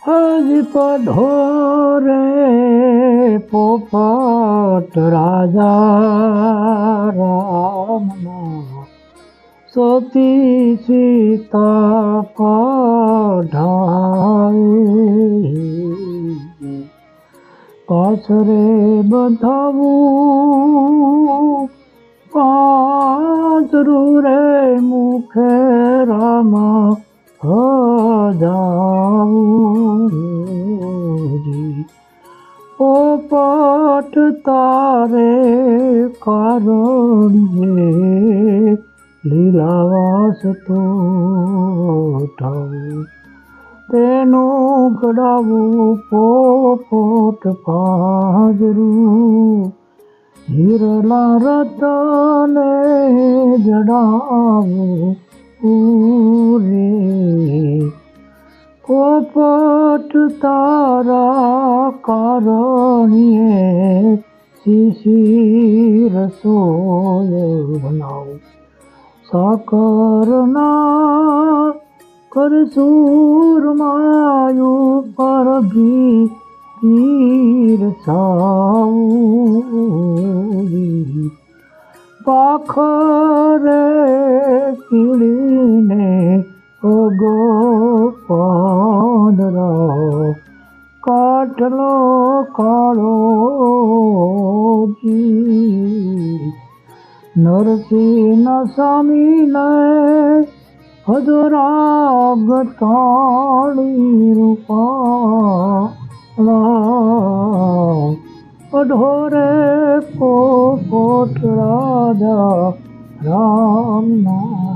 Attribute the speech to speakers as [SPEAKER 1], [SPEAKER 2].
[SPEAKER 1] હજી પઢોરે પોપટ રાજા રામનો સતી સીતા કઢાવે પાછરે બંધાવું પાંજરું રે મુખે રામ હજાવું પોપટ તારે કારણિયે લીલાવાસ તો ઠાવું તેનું ગડાવું પોપટ પાંજરું હિરલા રતને જડાવું રે પોપટ તારા કારણિયે શિશિર રસોય બનાવું સાકરના કરસૂરમાયું પર ગીર સાવું પાખરે કીડીને અગો પાંદરા કાટલો કાળો જી નરસિંહ સ્વામીને અધરાગ તાણી રૂપાળા અઢોરે પોપટ રાજા રામના